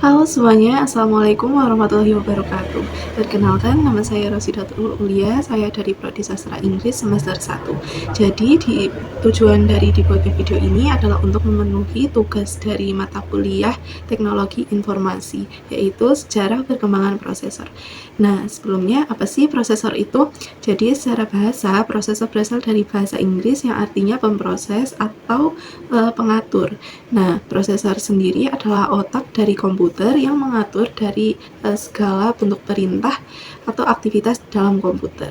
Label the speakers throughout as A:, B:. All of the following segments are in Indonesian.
A: Halo semuanya, Assalamualaikum warahmatullahi wabarakatuh. Perkenalkan, nama saya Rosidatul Ulia, saya dari Prodi Sastra Inggris semester 1. Jadi, tujuan dari dibuatnya video ini adalah untuk memenuhi tugas dari mata kuliah Teknologi Informasi, yaitu Sejarah Perkembangan Prosesor. Nah, sebelumnya, apa sih prosesor itu? Jadi, secara bahasa, prosesor berasal dari bahasa Inggris yang artinya pemproses atau pengatur. Nah, prosesor sendiri adalah otak dari komputer yang mengatur dari segala bentuk perintah atau aktivitas dalam komputer.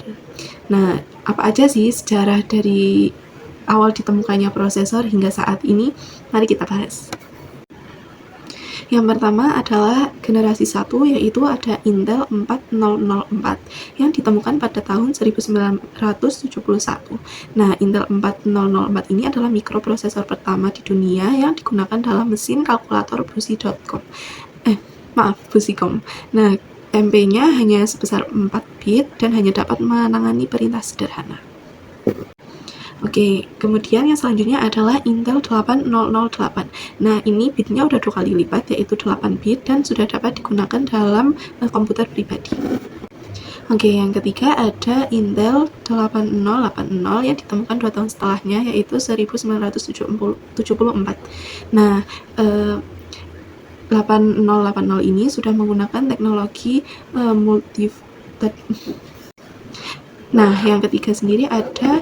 A: Nah, apa aja sih sejarah dari awal ditemukannya prosesor hingga saat ini? Mari kita bahas. Yang pertama adalah generasi 1, yaitu ada Intel 4004 yang ditemukan pada tahun 1971. Nah, Intel 4004 ini adalah mikroprosesor pertama di dunia yang digunakan dalam mesin kalkulator Busicom. Nah, MP-nya hanya sebesar 4 bit dan hanya dapat menangani perintah sederhana. Oke, kemudian yang selanjutnya adalah Intel 8008. Nah, ini bitnya udah 2 kali lipat, yaitu 8 bit dan sudah dapat digunakan dalam komputer pribadi. Oke, yang ketiga ada Intel 8080 yang ditemukan 2 tahun setelahnya, yaitu 1974. Nah, 8080 ini sudah menggunakan teknologi Nah, yang ketiga sendiri ada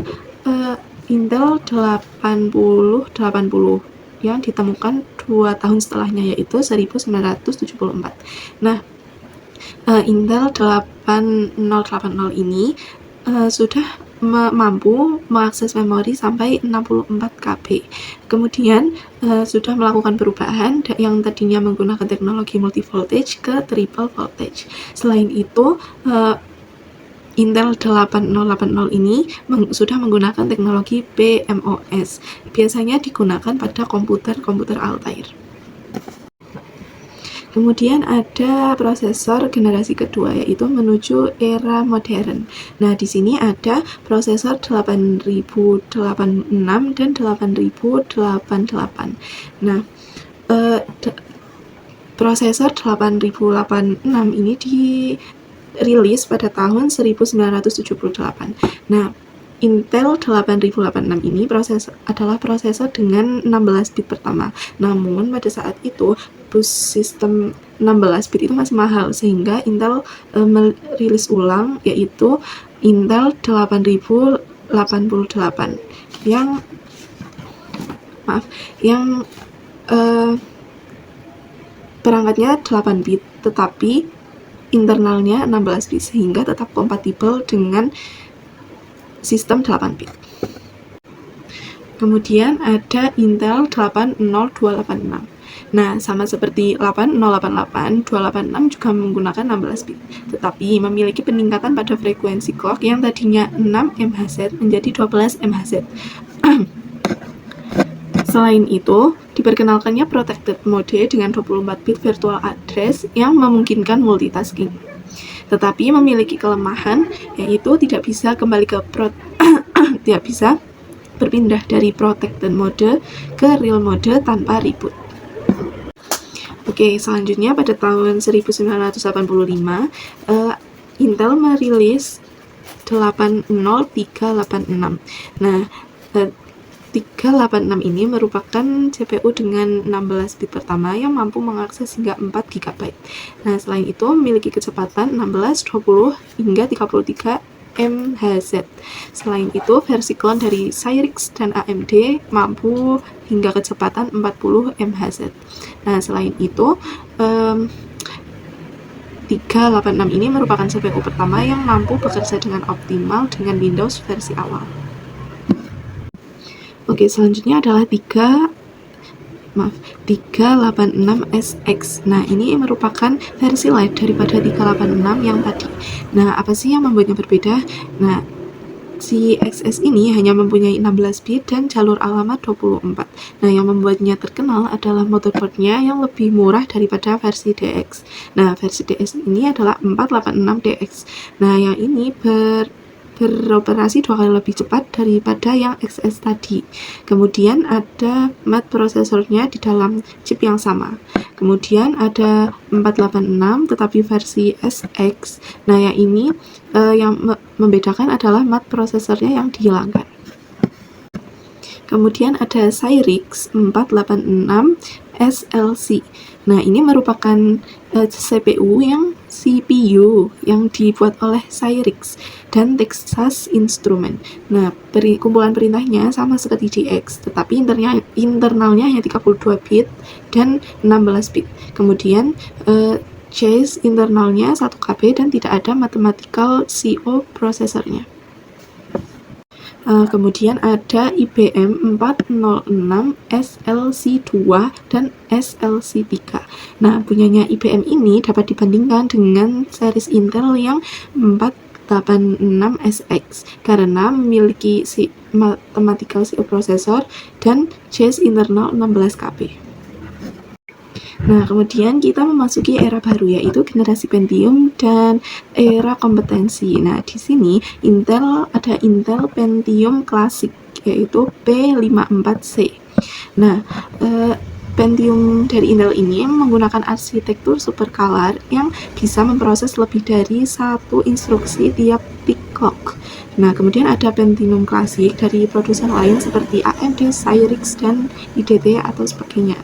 A: Intel 8080 yang ditemukan 2 tahun setelahnya, yaitu 1974. Nah, Intel 8080 ini sudah mampu mengakses memori sampai 64 KB. Kemudian sudah melakukan perubahan yang tadinya menggunakan teknologi multi-voltage ke triple voltage. Selain itu, Intel 8080 ini sudah menggunakan teknologi PMOS. Biasanya digunakan pada komputer Altair. Kemudian ada prosesor generasi kedua, yaitu menuju era modern. Nah, di sini ada prosesor 8086 dan 8088. Nah, prosesor 8086 ini dirilis pada tahun 1978. Nah, Intel 8086 ini adalah prosesor dengan 16 bit pertama. Namun pada saat itu bus sistem 16 bit itu masih mahal, sehingga Intel merilis ulang, yaitu Intel 8088 yang perangkatnya 8 bit, tetapi internalnya 16 bit, sehingga tetap kompatibel dengan sistem 8 bit. Kemudian ada Intel 80286. Nah, sama seperti 8088, 286 juga menggunakan 16 bit, tetapi memiliki peningkatan pada frekuensi clock yang tadinya 6 MHz menjadi 12 MHz. Selain itu, diperkenalkannya protected mode dengan 24 bit virtual address yang memungkinkan multitasking. Tetapi memiliki kelemahan, yaitu tidak bisa tidak bisa berpindah dari protected mode ke real mode tanpa reboot. Oke, selanjutnya pada tahun 1985, Intel merilis 80386. Nah, 386 ini merupakan CPU dengan 16 bit pertama yang mampu mengakses hingga 4 GB. Nah, selain itu memiliki kecepatan 16, 20, hingga 33 MHz. Selain itu, versi klon dari Cyrix dan AMD mampu hingga kecepatan 40 MHz. Nah, selain itu, 386 ini merupakan CPU pertama yang mampu bekerja dengan optimal dengan Windows versi awal. Oke, selanjutnya adalah 386SX. Nah, ini merupakan versi light daripada 386 yang tadi. Nah, apa sih yang membuatnya berbeda? Nah, si XS ini hanya mempunyai 16 bit dan jalur alamat 24. Nah, yang membuatnya terkenal adalah motherboardnya yang lebih murah daripada versi DX. Nah, versi DX ini adalah 486DX. Nah, yang ini beroperasi 2 kali lebih cepat daripada yang XS tadi. Kemudian ada mat prosesornya di dalam chip yang sama. Kemudian ada 486 tetapi versi SX. Nah, yang ini yang membedakan adalah mat prosesornya yang dihilangkan. Kemudian ada Cyrix 486 SLC. Nah, ini merupakan CPU yang dibuat oleh Cyrix dan Texas Instruments. Nah, kumpulan perintahnya sama seperti DX, tetapi internalnya hanya 32 bit dan 16 bit. Kemudian chase internalnya 1 KB dan tidak ada mathematical CO prosesornya. Kemudian ada IBM 406 SLC2 dan SLC3. Nah, punyanya IBM ini dapat dibandingkan dengan series Intel yang 486SX karena memiliki mathematical CO processor dan chase internal 16 KB. Nah, kemudian kita memasuki era baru, yaitu generasi Pentium dan era kompetensi. Nah, di sini ada Intel Pentium Classic, yaitu P54C. Nah, Pentium dari Intel ini menggunakan arsitektur supercolor yang bisa memproses lebih dari 1 instruksi tiap tick clock. Nah, kemudian ada Pentium Classic dari produsen lain seperti AMD, Cyrix, dan IDT atau sebagainya.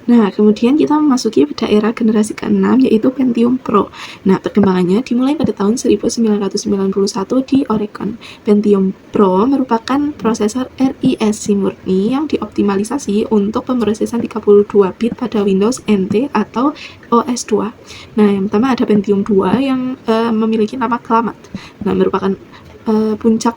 A: Nah, kemudian kita memasuki pada era generasi ke-6, yaitu Pentium Pro. Nah, perkembangannya dimulai pada tahun 1991 di Oregon. Pentium Pro merupakan prosesor RISC murni yang dioptimalisasi untuk pemrosesan 32 bit pada Windows NT atau OS 2. Nah, yang pertama ada Pentium 2 yang memiliki nama Klamath. Nah, merupakan puncak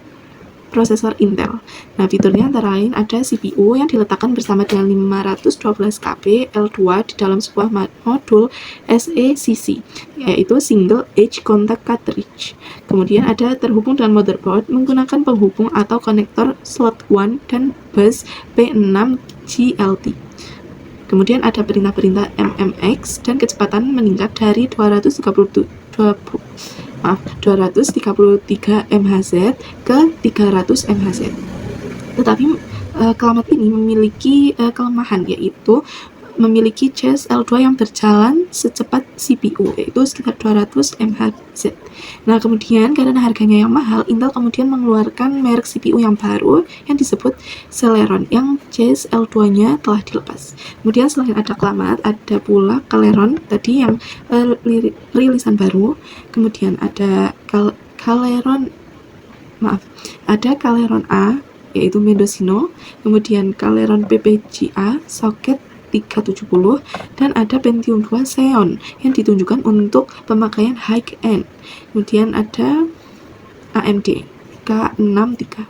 A: prosesor Intel. Nah, fiturnya antara lain ada CPU yang diletakkan bersama dengan 512 KB L2 di dalam sebuah modul SECC, yaitu Single Edge Contact Cartridge. Kemudian ada terhubung dengan motherboard menggunakan penghubung atau konektor slot 1 dan bus P6 GLT. Kemudian ada perintah-perintah MMX dan kecepatan meningkat dari 233 MHz ke 300 MHz. Tetapi Klamath ini memiliki kelemahan, yaitu memiliki chase L2 yang berjalan secepat CPU, yaitu sekitar 200 MHz. Nah, kemudian karena harganya yang mahal, Intel kemudian mengeluarkan merek CPU yang baru yang disebut Celeron, yang chase L2-nya telah dilepas. Kemudian selain ada Klamath, ada pula Celeron tadi yang rilisan baru. Kemudian ada Celeron A, yaitu Mendocino. Kemudian Celeron PPGA Socket 370, dan ada Pentium 2 Xeon yang ditunjukkan untuk pemakaian high-end. Kemudian ada AMD K63.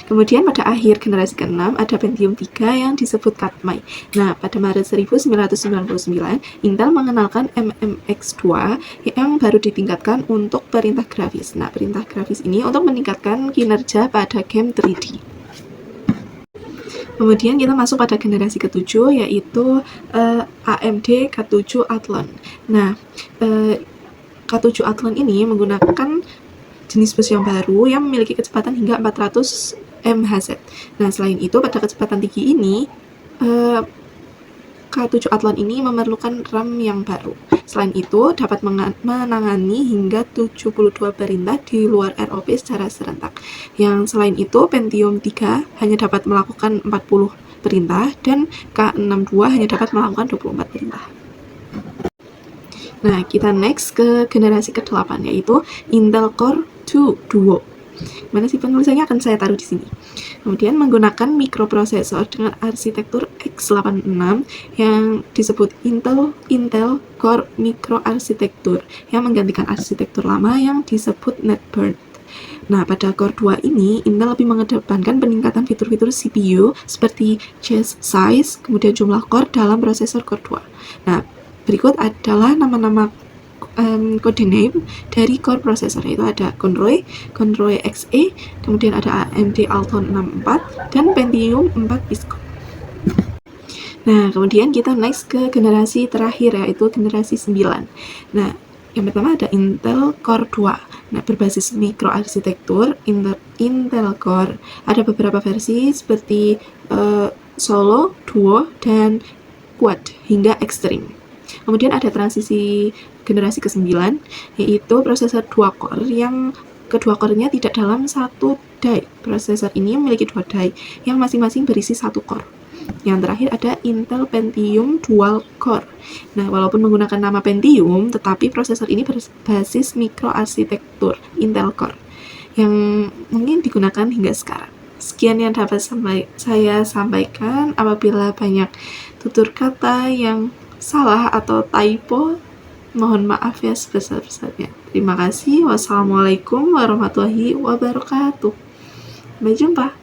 A: Kemudian pada akhir generasi ke-6 ada Pentium 3 yang disebut Katmai. Nah, pada Maret 1999, Intel mengenalkan MMX2 yang baru ditingkatkan untuk perintah grafis. Nah, perintah grafis ini untuk meningkatkan kinerja pada game 3D. Kemudian kita masuk pada generasi ke-7, yaitu AMD K7 Athlon. Nah, K7 Athlon ini menggunakan jenis bus yang baru yang memiliki kecepatan hingga 400 MHz. Nah, selain itu pada kecepatan tinggi ini K7 Athlon ini memerlukan RAM yang baru. Selain itu, dapat menangani hingga 72 perintah di luar ROP secara serentak. Yang selain itu, Pentium 3 hanya dapat melakukan 40 perintah dan K62 hanya dapat melakukan 24 perintah. Nah, kita next ke generasi ke-8, yaitu Intel Core 2 Duo. Mana sih penulisannya akan saya taruh di sini. Kemudian menggunakan mikroprosesor dengan arsitektur x86 yang disebut Intel Core Micro Architecture yang menggantikan arsitektur lama yang disebut Netburn. Nah, pada Core 2 ini Intel lebih mengedepankan peningkatan fitur-fitur CPU seperti chassis size, kemudian jumlah core dalam prosesor Core 2. Nah, berikut adalah nama-nama kode name dari core processor, yaitu ada Conroy XE, kemudian ada AMD Alton 64 dan Pentium 4 Pisco. Nah, kemudian kita next ke generasi terakhir, yaitu generasi 9. Nah, yang pertama ada Intel Core 2. Nah, berbasis microarsitektur Intel Core. Ada beberapa versi seperti solo, duo, dan quad hingga ekstrim. Kemudian ada transisi generasi ke-9, yaitu prosesor dual core yang kedua core-nya tidak dalam satu die. Prosesor ini memiliki 2 die yang masing-masing berisi 1 core. Yang terakhir ada Intel Pentium Dual Core. Nah, walaupun menggunakan nama Pentium, tetapi prosesor ini berbasis mikroarsitektur Intel Core yang mungkin digunakan hingga sekarang. Sekian yang dapat saya sampaikan. Apabila banyak tutur kata yang salah atau typo, mohon maaf ya sebesar-besarnya. Terima kasih. Wassalamualaikum warahmatullahi wabarakatuh. Sampai jumpa.